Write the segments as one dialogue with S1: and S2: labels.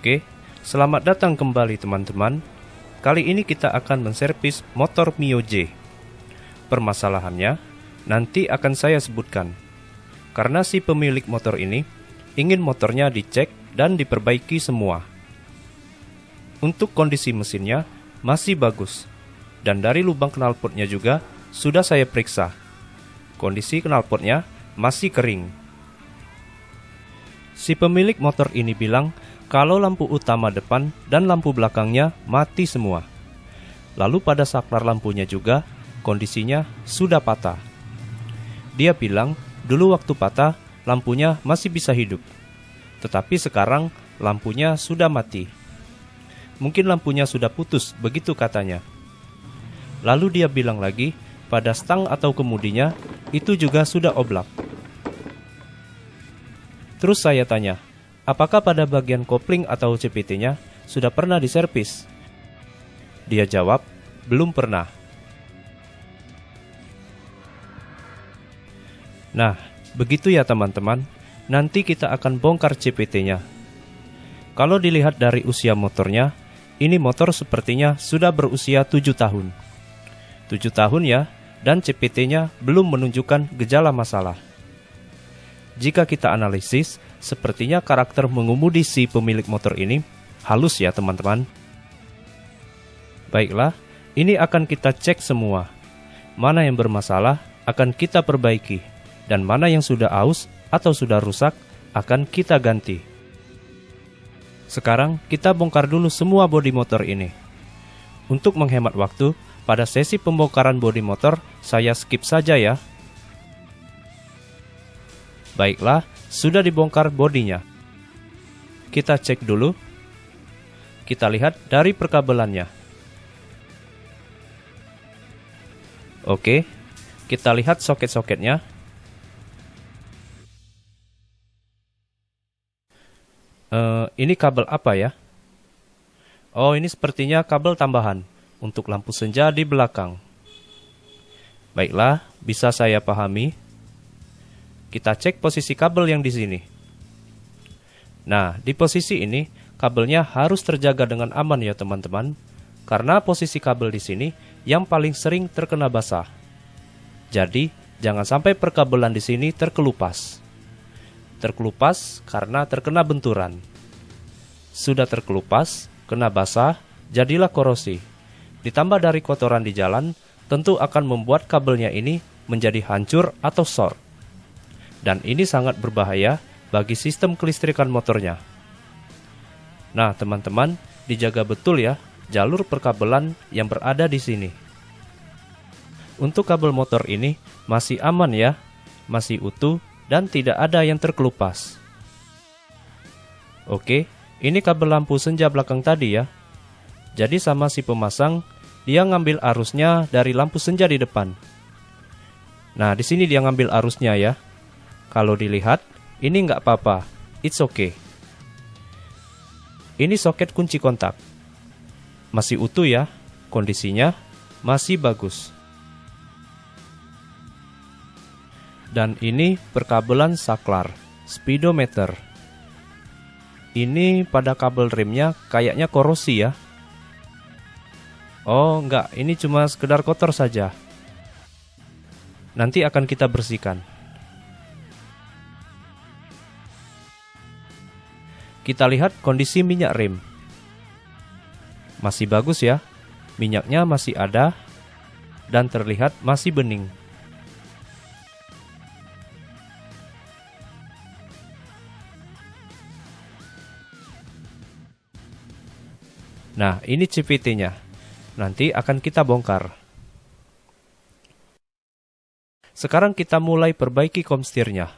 S1: Oke, selamat datang kembali teman-teman. Kali ini kita akan menservis motor Mio J. Permasalahannya nanti akan saya sebutkan. Karena si pemilik motor ini ingin motornya dicek dan diperbaiki semua. Untuk kondisi mesinnya masih bagus. Dan dari lubang knalpotnya juga sudah saya periksa. Kondisi knalpotnya masih kering. Si pemilik motor ini bilang kalau lampu utama depan dan lampu belakangnya mati semua. Lalu pada saklar lampunya juga kondisinya sudah patah. Dia bilang dulu waktu patah lampunya masih bisa hidup. Tetapi sekarang lampunya sudah mati. Mungkin lampunya sudah putus, begitu katanya. Lalu dia bilang lagi, pada stang atau kemudinya, itu juga sudah oblak. Terus saya tanya, apakah pada bagian kopling atau CPT-nya sudah pernah diservis? Dia jawab, belum pernah. Nah, begitu ya teman-teman, nanti kita akan bongkar CPT-nya. Kalau dilihat dari usia motornya, ini motor sepertinya sudah berusia 7 tahun. 7 tahun ya, dan CPT-nya belum menunjukkan gejala masalah. Jika kita analisis, sepertinya karakter mengemudi si pemilik motor ini halus ya teman-teman. Baiklah, ini akan kita cek semua. Mana yang bermasalah akan kita perbaiki, dan mana yang sudah aus atau sudah rusak akan kita ganti. Sekarang kita bongkar dulu semua bodi motor ini. Untuk menghemat waktu, pada sesi pembongkaran bodi motor, saya skip saja ya. Baiklah, sudah dibongkar bodinya. Kita cek dulu. Kita lihat dari perkabelannya. Oke, kita lihat soket-soketnya. Ini kabel apa ya? Oh, ini sepertinya kabel tambahan untuk lampu senja di belakang. Baiklah, bisa saya pahami. Kita cek posisi kabel yang di sini. Nah, di posisi ini, kabelnya harus terjaga dengan aman ya teman-teman. Karena posisi kabel di sini yang paling sering terkena basah. Jadi, jangan sampai perkabelan di sini terkelupas. Terkelupas karena terkena benturan. Sudah terkelupas, kena basah, jadilah korosi. Ditambah dari kotoran di jalan, tentu akan membuat kabelnya ini menjadi hancur atau short. Dan ini sangat berbahaya bagi sistem kelistrikan motornya. Nah, teman-teman, dijaga betul ya jalur perkabelan yang berada di sini. Untuk kabel motor ini masih aman ya, masih utuh dan tidak ada yang terkelupas. Oke, ini kabel lampu senja belakang tadi ya. Jadi sama si pemasang, dia ngambil arusnya dari lampu senja di depan. Nah, di sini dia ngambil arusnya ya. Kalau dilihat, ini nggak apa-apa, it's okay. Ini soket kunci kontak. Masih utuh ya, kondisinya masih bagus. Dan ini perkabelan saklar, speedometer. Ini pada kabel remnya kayaknya korosi ya. Oh enggak, ini cuma sekedar kotor saja. Nanti akan kita bersihkan. Kita lihat kondisi minyak rem. Masih bagus ya, minyaknya masih ada dan terlihat masih bening. Nah, ini CVT-nya. Nanti akan kita bongkar. Sekarang kita mulai perbaiki komstirnya.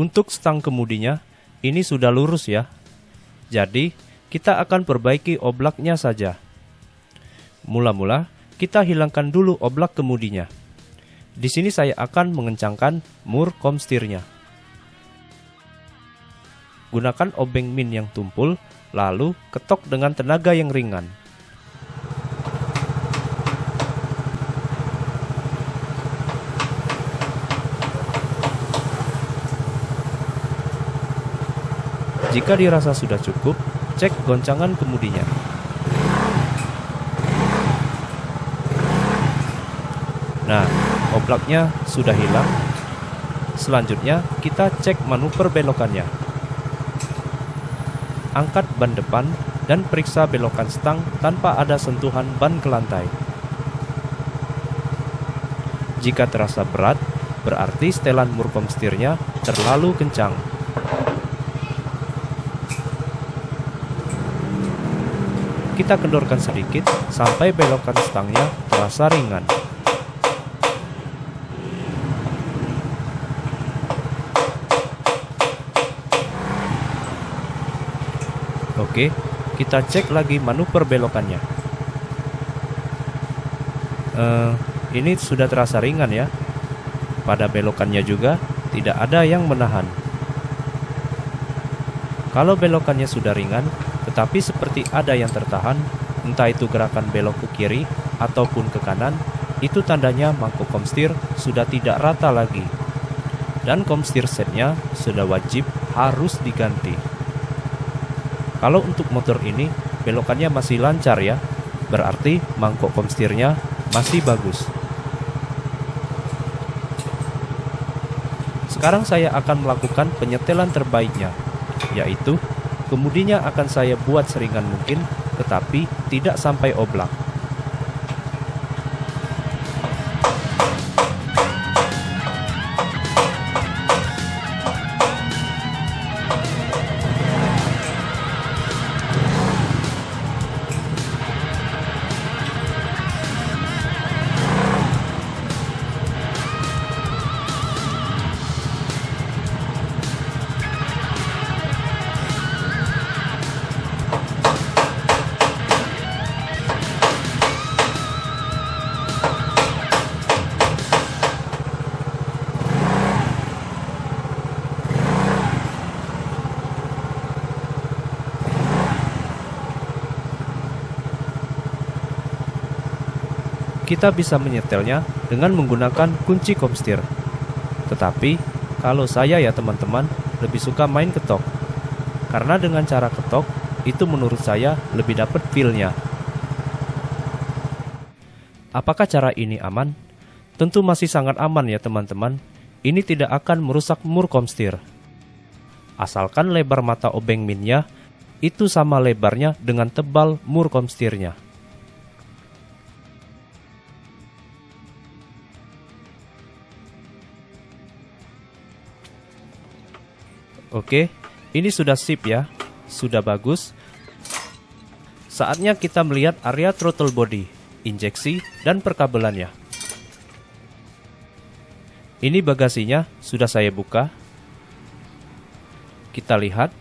S1: Untuk stang kemudinya, ini sudah lurus ya. Jadi, kita akan perbaiki oblaknya saja. Mula-mula, kita hilangkan dulu oblak kemudinya. Di sini saya akan mengencangkan mur komstirnya. gunakan obeng min yang tumpul, lalu ketok dengan tenaga yang ringan. Jika dirasa sudah cukup, cek goncangan kemudinya. Nah, oblaknya sudah hilang. Selanjutnya, kita cek manuver belokannya. Angkat ban depan dan periksa belokan stang tanpa ada sentuhan ban ke lantai. Jika terasa berat, berarti setelan murkom setirnya terlalu kencang. Kita kendorkan sedikit sampai belokan stangnya terasa ringan. Oke, kita cek lagi manuver belokannya. Ini sudah terasa ringan ya. Pada belokannya juga tidak ada yang menahan. Kalau belokannya sudah ringan, tetapi seperti ada yang tertahan, entah itu gerakan belok ke kiri ataupun ke kanan, itu tandanya mangkok komstir sudah tidak rata lagi. Dan komstir setnya sudah wajib harus diganti. Kalau untuk motor ini, belokannya masih lancar ya, berarti mangkok komstirnya masih bagus. Sekarang saya akan melakukan penyetelan terbaiknya, yaitu kemudinya akan saya buat seringan mungkin, tetapi tidak sampai oblak. Kita bisa menyetelnya dengan menggunakan kunci komstir. Tetapi, kalau saya ya teman-teman, lebih suka main ketok. Karena dengan cara ketok, itu menurut saya lebih dapat feel-nya. Apakah cara ini aman? Tentu masih sangat aman ya teman-teman. Ini tidak akan merusak mur komstir. Asalkan lebar mata obeng minnya itu sama lebarnya dengan tebal mur komstirnya. Oke, ini sudah sip ya, sudah bagus. Saatnya kita melihat area throttle body, injeksi, dan perkabelannya. Ini bagasinya sudah saya buka. Kita lihat.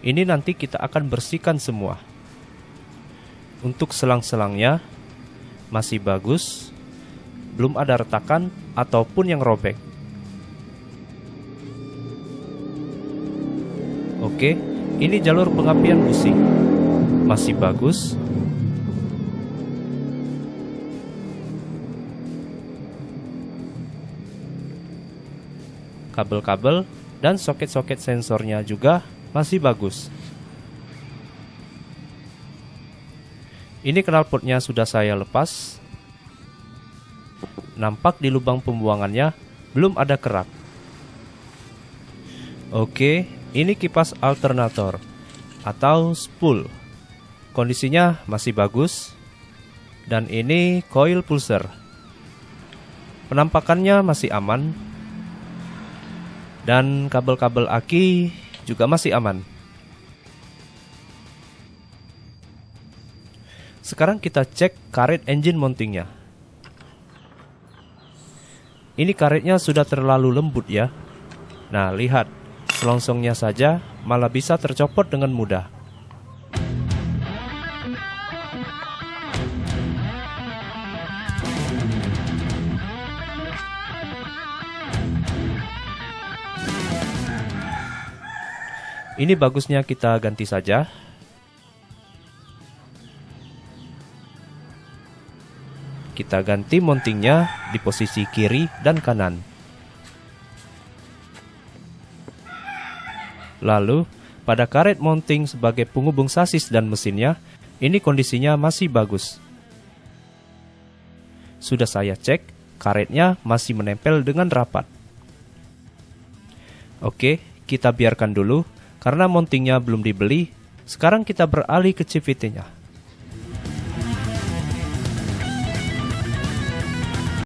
S1: Ini nanti kita akan bersihkan semua. Untuk selang-selangnya masih bagus. Belum ada retakan ataupun yang robek. Oke, ini jalur pengapian busi. Masih bagus. Kabel-kabel dan soket-soket sensornya juga masih bagus. Ini knalpotnya sudah saya lepas. Nampak di lubang pembuangannya belum ada kerak. Oke, ini kipas alternator atau spool. Kondisinya masih bagus. Dan ini coil pulser. Penampakannya masih aman. Dan kabel-kabel aki juga masih aman. Sekarang kita cek karet engine mountingnya. Ini karetnya sudah terlalu lembut ya. Nah, lihat, selongsongnya saja malah bisa tercopot dengan mudah. Ini bagusnya kita ganti saja. Kita ganti mountingnya di posisi kiri dan kanan. Lalu, pada karet mounting sebagai penghubung sasis dan mesinnya, ini kondisinya masih bagus. Sudah saya cek, karetnya masih menempel dengan rapat. Oke, kita biarkan dulu, karena mountingnya belum dibeli. Sekarang kita beralih ke CVT-nya.